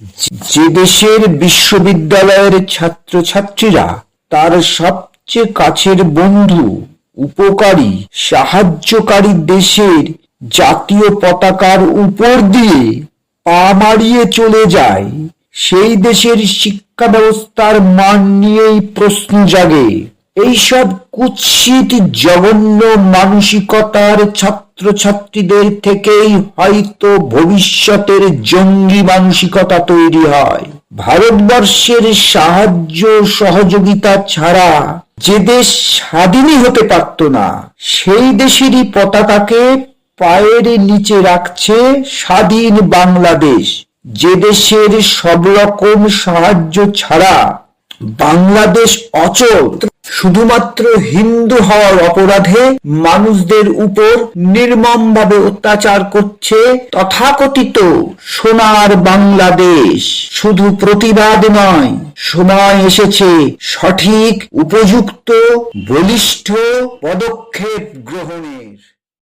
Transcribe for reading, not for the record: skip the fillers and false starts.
যে দেশের বিশ্ববিদ্যালয়ের ছাত্রছাত্রীরা তার সবচেয়ে কাছের বন্ধু, উপকারী, সাহায্যকারী দেশের জাতীয় পতাকার উপর দিয়ে পা মারিয়ে চলে যায়, সেই দেশের শিক্ষা ব্যবস্থার মান নিয়েই প্রশ্ন জাগে। এইসব কুৎসিত জঘন্য মানসিকতার ছাত্রছাত্রীদের থেকেই হয়তো ভবিষ্যতের জঙ্গি মানসিকতা তৈরি হয়। ভারতবর্ষের সাহায্য সহযোগিতা ছাড়া যে দেশ স্বাধীনই হতে পারত না, সেই দেশেরই পতাকাকে পায়ের নিচে রাখছে স্বাধীন বাংলাদেশ। যে দেশের সব রকম সাহায্য ছাড়া বাংলাদেশ অচল, শুধুমাত্র হিন্দু হওয়ার অপরাধে মানুষদের উপর নির্মমভাবে অত্যাচার করছে তথাকথিত সোনার বাংলাদেশ। শুধু প্রতিবাদ নয়, সময় এসেছে সঠিক, উপযুক্ত, বলিষ্ঠ পদক্ষেপ গ্রহণের।